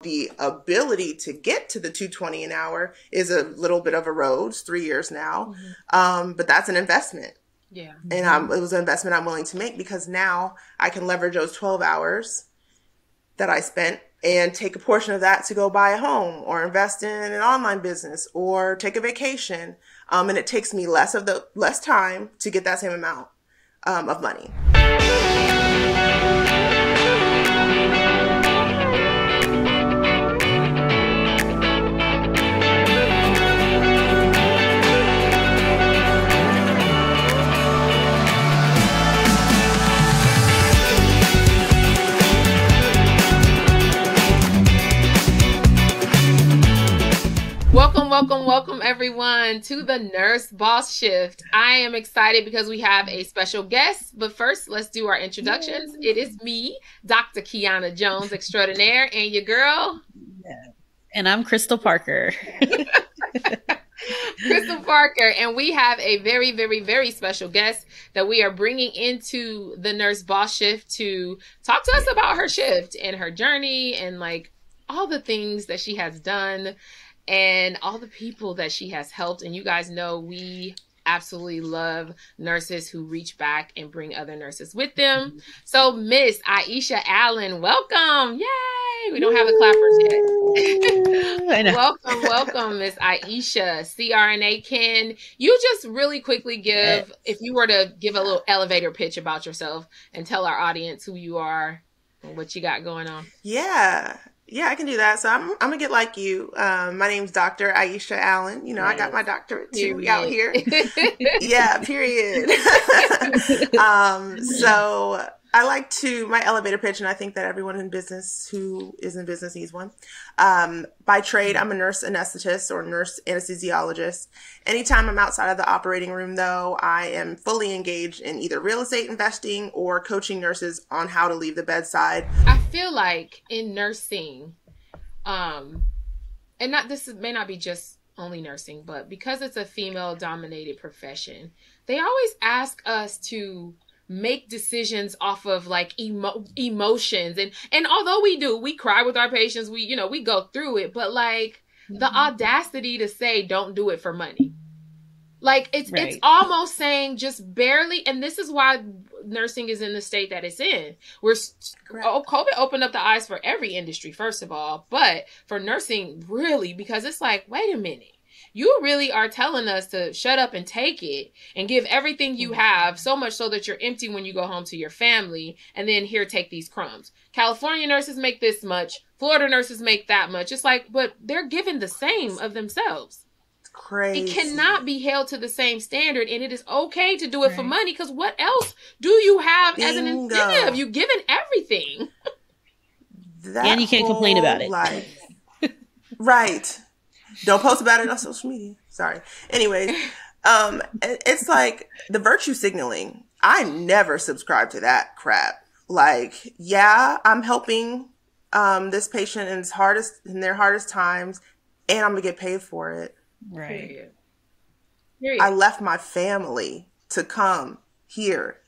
the ability to get to the 220 an hour is a little bit of a road. It's 3 years now. But that's an investment. Yeah. And it was an investment I'm willing to make because now I can leverage those 12 hours that I spent and take a portion of that to go buy a home or invest in an online business or take a vacation. And it takes me less time to get that same amount of money. Welcome everyone to the Nurse Boss Shift. I am excited because we have a special guest, but first let's do our introductions. It is me, Dr. Kiiyonna Jones Extraordinaire, and your girl. And I'm Christal Parker. Christal Parker, and we have a very, very, very special guest that we are bringing into the Nurse Boss Shift to talk to us about her shift and her journey and like all the things that she has done and all the people that she has helped. And you guys know we absolutely love nurses who reach back and bring other nurses with them. So Miss Aisha Allen, welcome. Yay! We don't have the clappers yet. Welcome, Miss Aisha. CRNA, can you just really quickly give, if you were to give a little elevator pitch about yourself and tell our audience who you are and what you got going on? Yeah, I can do that. So I'm gonna get like you. My name's Dr. Aisha Allen. You know, I got my doctorate too out here. Yeah, period. So I like to, my elevator pitch, and I think that everyone in business who is in business needs one. By trade, I'm a nurse anesthetist or nurse anesthesiologist. Anytime I'm outside of the operating room, though, I am fully engaged in either real estate investing or coaching nurses on how to leave the bedside. I feel like in nursing, and this may not be just only nursing, but because it's a female-dominated profession, they always ask us to make decisions off of like emotions. And although we cry with our patients, we go through it, but like the audacity to say, don't do it for money. Like it's almost saying just barely. And this is why nursing is in the state that it's in. COVID opened up the eyes for every industry, first of all, but for nursing really, because it's like, wait a minute. You really are telling us to shut up and take it and give everything you have, so much so that you're empty when you go home to your family, and then here, take these crumbs. California nurses make this much. Florida nurses make that much. It's like, but they're given the same of themselves. It's crazy. It cannot be held to the same standard, and it is okay to do it for money, because what else do you have as an incentive? You've given everything. And you can't complain about it. Right. Don't post about it on social media. Sorry. Anyways, it's like the virtue signaling. I never subscribe to that crap. Like, yeah, I'm helping this patient in their hardest times, and I'm gonna get paid for it. Right. Period. I left my family to come here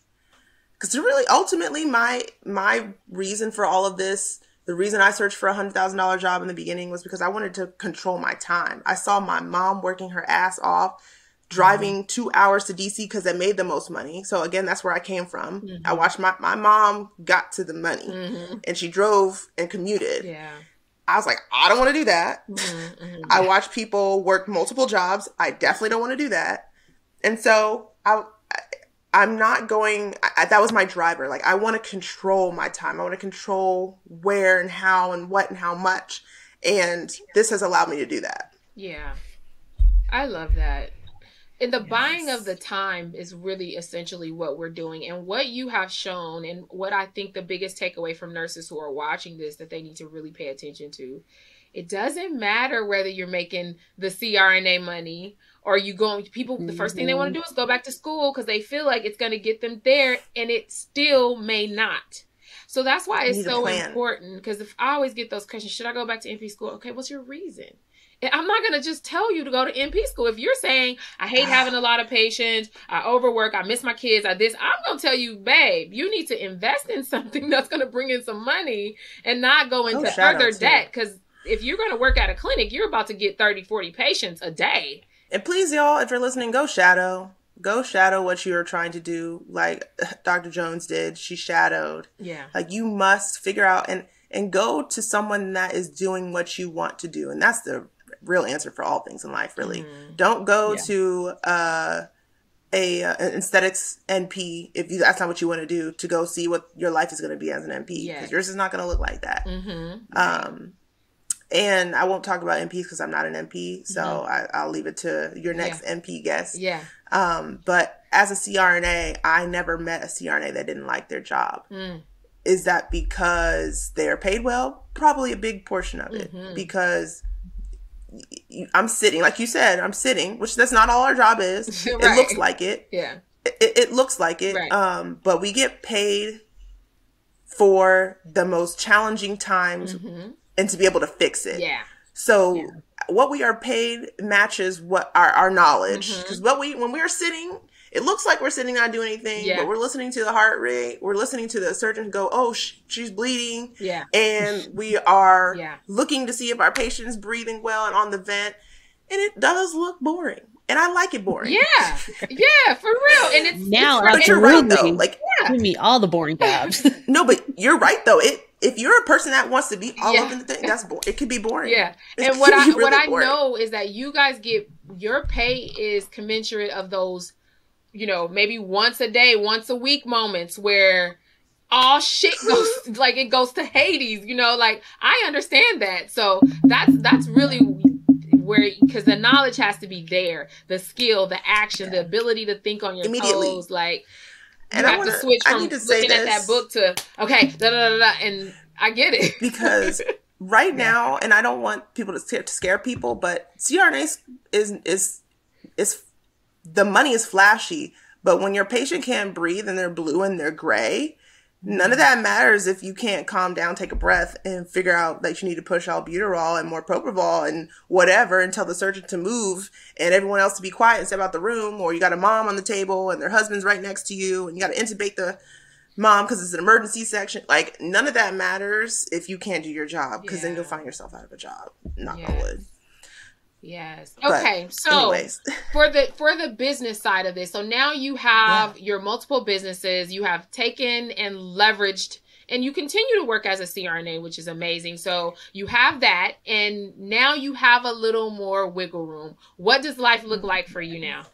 because really, ultimately, my reason for all of this. The reason I searched for a $100,000 job in the beginning was because I wanted to control my time. I saw my mom working her ass off, driving 2 hours to DC because it made the most money. So again, that's where I came from. I watched my mom got to the money and she drove and commuted. Yeah. I was like, I don't want to do that. I watch people work multiple jobs. I definitely don't want to do that. And so I'm not going, that was my driver. Like, I want to control my time. I want to control where and how and what and how much. And this has allowed me to do that. Yeah. I love that. And the buying of the time is really essentially what we're doing. And what you have shown, and what I think the biggest takeaway from nurses who are watching this that they need to really pay attention to, it doesn't matter whether you're making the CRNA money or you going, people, the first thing they want to do is go back to school because they feel like it's going to get them there, and it still may not. So that's why it's so important, because if I always get those questions, should I go back to NP school? Okay, what's your reason? I'm not going to just tell you to go to NP school. If you're saying, I hate having a lot of patients, I overwork, I miss my kids, I'm going to tell you, babe, you need to invest in something that's going to bring in some money and not go into further debt, because if you're going to work at a clinic, you're about to get 30, 40 patients a day. And please, y'all, if you're listening, go shadow what you're trying to do. Like Dr. Jones did. She shadowed. Yeah. Like you must figure out and go to someone that is doing what you want to do. And that's the real answer for all things in life, really. Don't go to an aesthetics NP if that's not what you want to do, to go see what your life is going to be as an NP, because yours is not going to look like that. And I won't talk about NPs because I'm not an NP, so I'll leave it to your next NP guest. But as a CRNA, I never met a CRNA that didn't like their job. Is that because they're paid well? Probably a big portion of it, because I'm sitting, like you said, which that's not all our job is. It looks like it. It looks like it. But we get paid for the most challenging times and to be able to fix it. So what we are paid matches what our knowledge. Because when we're sitting, it looks like we're sitting not doing anything, but we're listening to the heart rate. We're listening to the surgeon go, oh, she's bleeding. And we are looking to see if our patient's breathing well and on the vent. And it does look boring. And I like it boring. Yeah, for real. And it's now, but you're right though. Like, give me all the boring jobs. No, but you're right though. If you're a person that wants to be all up in the thing, that's boring. It could be boring. And what I know is that you guys get, your pay is commensurate of those, maybe once a day, once a week moments where all shit goes like it goes to Hades. Like I understand that. So that's really where, because the knowledge has to be there, the skill, the action, the ability to think on your toes, like you have to switch from looking at that book to and I get it. Because right now, and I don't want people to scare people, but CRNA is the money is flashy, but when your patient can't breathe and they're blue and they're gray, none of that matters if you can't calm down, take a breath, and figure out that you need to push albuterol and more propofol and whatever, and tell the surgeon to move and everyone else to be quiet and step out the room. Or you got a mom on the table and their husband's right next to you and you got to intubate the mom because it's an emergency section. Like, none of that matters if you can't do your job, because then you'll find yourself out of a job. Knock on wood. Yes. Okay. But so anyways. for the business side of this, so now you have your multiple businesses, you have taken and leveraged, and you continue to work as a CRNA, which is amazing. So you have that, and now you have a little more wiggle room. What does life look like for you now?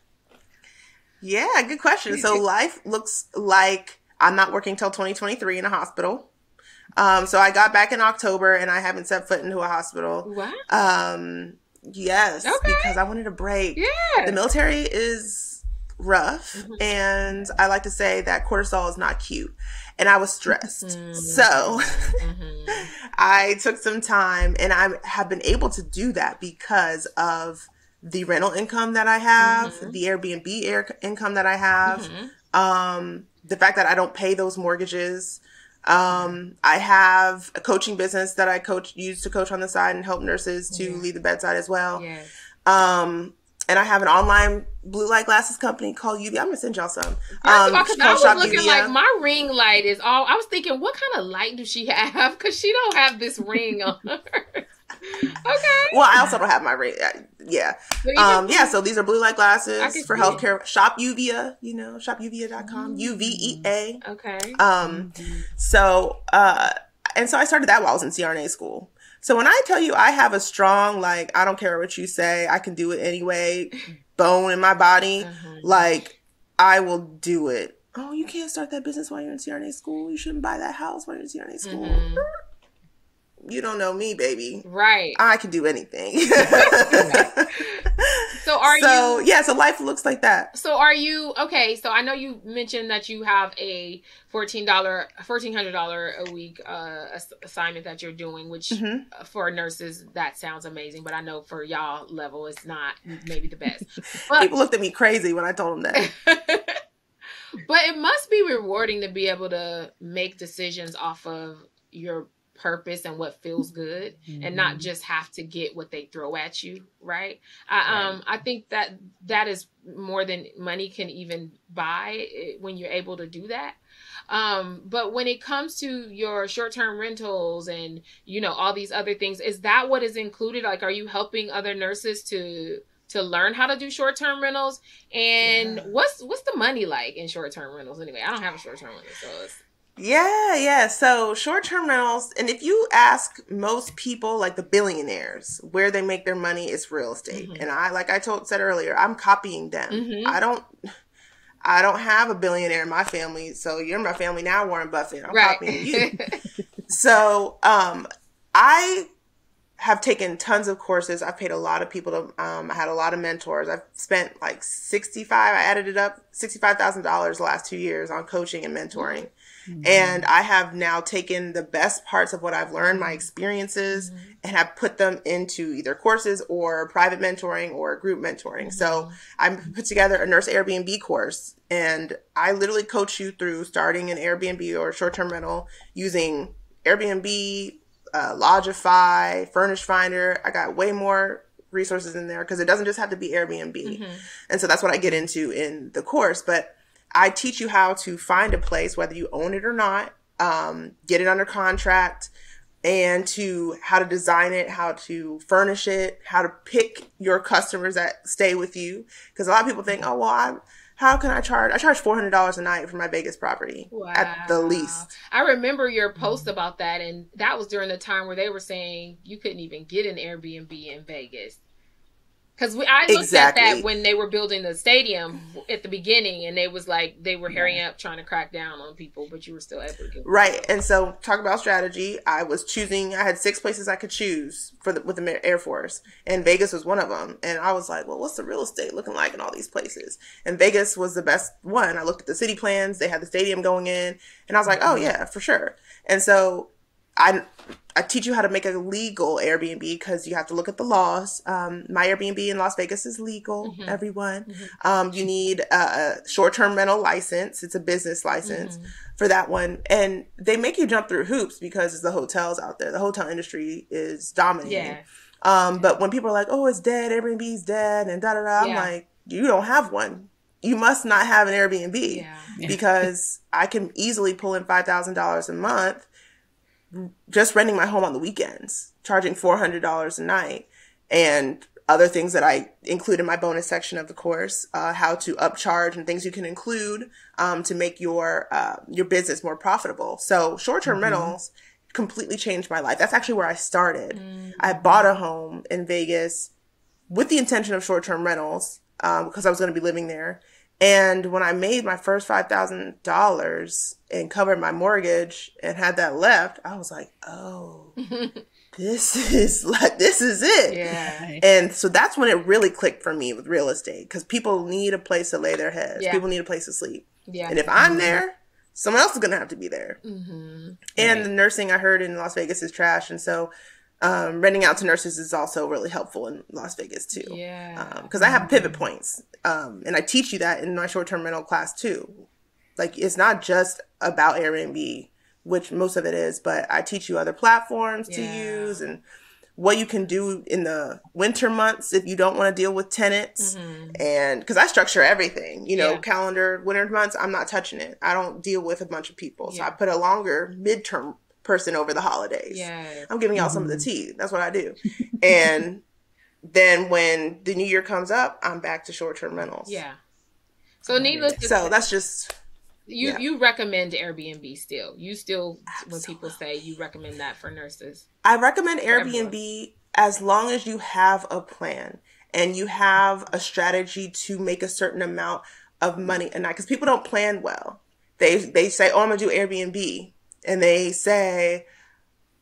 Yeah, good question. So life looks like I'm not working till 2023 in a hospital. So I got back in October and I haven't set foot into a hospital. What? Yes, because I wanted a break. Yeah. The military is rough, and I like to say that cortisol is not cute. And I was stressed. So I took some time, and I have been able to do that because of the rental income that I have, the Airbnb income that I have, the fact that I don't pay those mortgages. I have a coaching business that I use to coach on the side and help nurses to lead the bedside as well. Yes. And I have an online blue light glasses company called UV. I'm going to send y'all some. Because I was looking like my ring light is all, I was thinking, what kind of light does she have? Because she don't have this ring on her. Okay. Well, I also don't have my ring. Yeah. So these are blue light glasses for healthcare. Shop Uvia, shopuvia.com. UVEA. Okay. So I started that while I was in CRNA school. So when I tell you I have a strong, like, I don't care what you say, I can do it anyway, bone in my body, like, I will do it. Oh, you can't start that business while you're in CRNA school. You shouldn't buy that house while you're in CRNA school. You don't know me, baby. Right. I can do anything. So life looks like that. So are you, okay, so I know you mentioned that you have a $1,400 a week assignment that you're doing, which for nurses, that sounds amazing. But I know for y'all level, it's not maybe the best. But people looked at me crazy when I told them that. But it must be rewarding to be able to make decisions off of your purpose and what feels good, and not just have to get what they throw at you, right? I think that is more than money can even buy when you're able to do that. But when it comes to your short-term rentals and, you know, all these other things, is that what is included? Like, are you helping other nurses to learn how to do short-term rentals? And what's the money like in short-term rentals anyway? I don't have a short-term rental, so it's... Yeah. So short-term rentals, and if you ask most people, like the billionaires, where they make their money, it's real estate. And I said earlier, I'm copying them. I don't have a billionaire in my family, so you're in my family now, Warren Buffett. I'm copying you. So I have taken tons of courses. I've paid a lot of people to, I had a lot of mentors. I've spent like I added it up, $65,000 the last 2 years on coaching and mentoring. And I have now taken the best parts of what I've learned, my experiences, and have put them into either courses or private mentoring or group mentoring. So I put together a nurse Airbnb course, and I literally coach you through starting an Airbnb or short-term rental using Airbnb, Lodgify, Furnish Finder. I got way more resources in there because it doesn't just have to be Airbnb. And so that's what I get into in the course. But I teach you how to find a place, whether you own it or not, get it under contract, and how to design it, how to furnish it, how to pick your customers that stay with you. Because a lot of people think, oh, well, how can I charge? I charge $400 a night for my Vegas property at the least. I remember your post about that, and that was during the time where they were saying you couldn't even get an Airbnb in Vegas. Because I looked at that when they were building the stadium at the beginning, and they was like, they were hurrying up trying to crack down on people, but you were still able to get right. And so, talk about strategy. I had 6 places I could choose with the Air Force, and Vegas was one of them. And I was like, well, what's the real estate looking like in all these places? And Vegas was the best one. I looked at the city plans. They had the stadium going in, and I was like, oh yeah, for sure. And so I teach you how to make a legal Airbnb because you have to look at the laws. My Airbnb in Las Vegas is legal, everyone. You need a short-term rental license. It's a business license for that one. And they make you jump through hoops because it's the hotels out there. The hotel industry is dominating. But when people are like, oh, it's dead, Airbnb's dead, and da-da-da, I'm like, you don't have one. You must not have an Airbnb because I can easily pull in $5,000 a month just renting my home on the weekends, charging $400 a night, and other things that I include in my bonus section of the course, how to upcharge and things you can include to make your business more profitable. So short-term rentals completely changed my life. That's actually where I started. I bought a home in Vegas with the intention of short-term rentals because I was going to be living there. And when I made my first $5,000 and covered my mortgage and had that left, I was like, oh, this is it. Yeah. And so that's when it really clicked for me with real estate, because people need a place to lay their heads. Yeah. People need a place to sleep. Yeah. And if I'm there, someone else is going to have to be there. And the nursing I heard in Las Vegas is trash. And so renting out to nurses is also really helpful in Las Vegas too. Yeah. Because I have pivot points. And I teach you that in my short-term rental class too. Like, it's not just about Airbnb, which most of it is, but I teach you other platforms to use and what you can do in the winter months if you don't want to deal with tenants. And because I structure everything, calendar, winter months, I'm not touching it. I don't deal with a bunch of people. So I put a longer midterm person over the holidays. I'm giving y'all some of the tea. That's what I do. And then when the new year comes up, I'm back to short-term rentals. So needless to say, that's just you recommend Airbnb still. You still, when people say you recommend that for nurses. I recommend Airbnb as long as you have a plan and you have a strategy to make a certain amount of money a night. Because people don't plan well. They say, oh, I'm going to do Airbnb. And they say,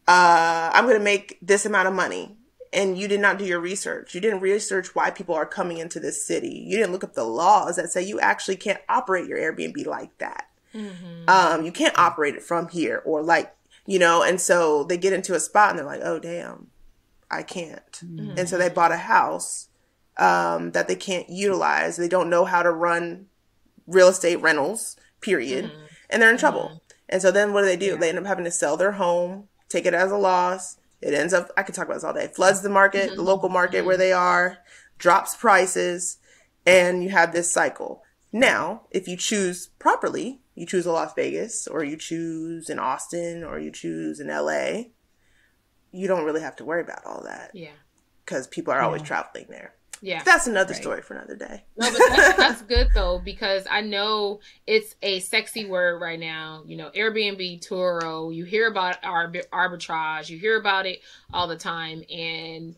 I'm going to make this amount of money. And you did not do your research. You didn't research why people are coming into this city. You didn't look up the laws that say you actually can't operate your Airbnb like that. You can't operate it from here or and so they get into a spot and they're like, oh, damn, I can't. And so they bought a house that they can't utilize. They don't know how to run real estate rentals, period. And they're in trouble. And so then what do? They end up having to sell their home, take it as a loss. It ends up, I could talk about this all day, floods the market, the local market where they are, drops prices, and you have this cycle. Now, if you choose properly, you choose a Las Vegas, or you choose in Austin, or you choose in LA, you don't really have to worry about all that. Yeah. Because people are always traveling there. Yeah. That's another story for another day. No, but that's good though, because I know it's a sexy word right now. You know, Airbnb, Turo, you hear about arbitrage, you hear about it all the time. And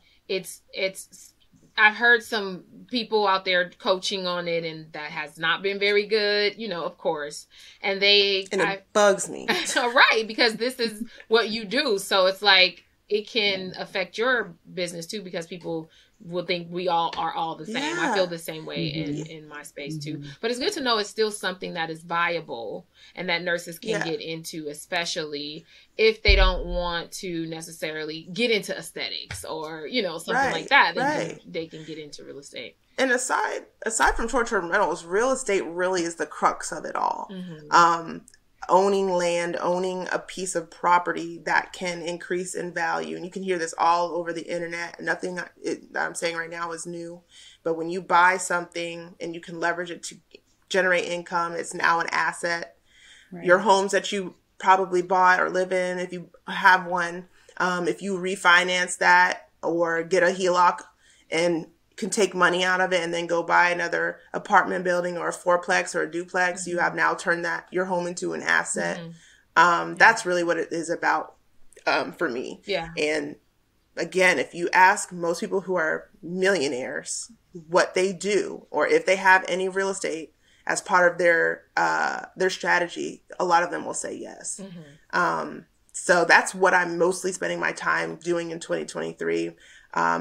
I've heard some people out there coaching on it, and that has not been very good, you know, of course. And it bugs me. Right, because this is what you do. So it's like, it can affect your business too, because people will think we all are all the same. Yeah. I feel the same way in my space too. But it's good to know it's still something that is viable and that nurses can get into, especially if they don't want to necessarily get into aesthetics or, you know, something like that. Then they can get into real estate. And aside from short-term rentals, real estate really is the crux of it all. Owning land, owning a piece of property that can increase in value. And you can hear this all over the internet. Nothing that I'm saying right now is new. But when you buy something and you can leverage it to generate income, it's now an asset. Right. Your homes that you probably bought or live in, if you have one, if you refinance that or get a HELOC and can take money out of it and then go buy another apartment building or a fourplex or a duplex, you have now turned your home into an asset. That's really what it is about for me. Yeah. And again, if you ask most people who are millionaires what they do, or if they have any real estate as part of their strategy, a lot of them will say yes. So that's what I'm mostly spending my time doing in 2023.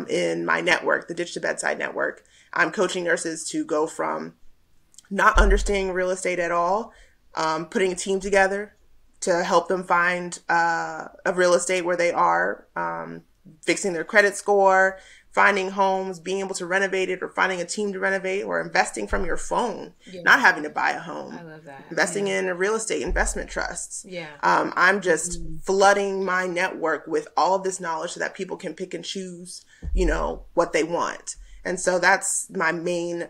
In my network, the Ditch to Bedside network, I'm coaching nurses to go from not understanding real estate at all, putting a team together to help them find a real estate where they are, fixing their credit score, finding homes, being able to renovate it, or finding a team to renovate, or investing from your phone, not having to buy a home. I love that. Investing in a real estate investment trusts. I'm just flooding my network with all of this knowledge so that people can pick and choose, you know, what they want. And so that's my main,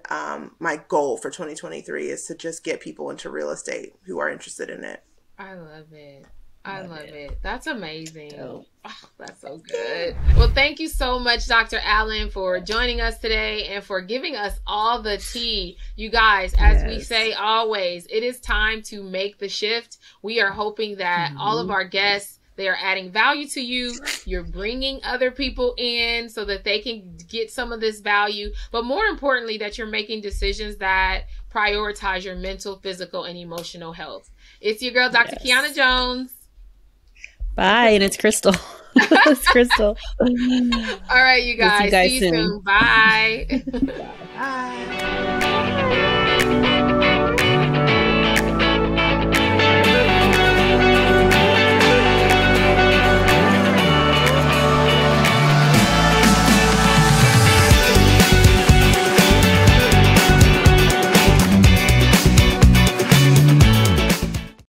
my goal for 2023 is to just get people into real estate who are interested in it. I love it. I love it. That's amazing. Oh, that's so good. Well, thank you so much, Dr. Allen, for joining us today and for giving us all the tea. You guys, as we say always, it is time to make the shift. We are hoping that all of our guests, they are adding value to you. You're bringing other people in so that they can get some of this value. But more importantly, that you're making decisions that prioritize your mental, physical, and emotional health. It's your girl, Dr. Kiiyonna Jones. Bye, and it's Christal. It's Christal. All right, you guys. See you soon. Bye. Bye.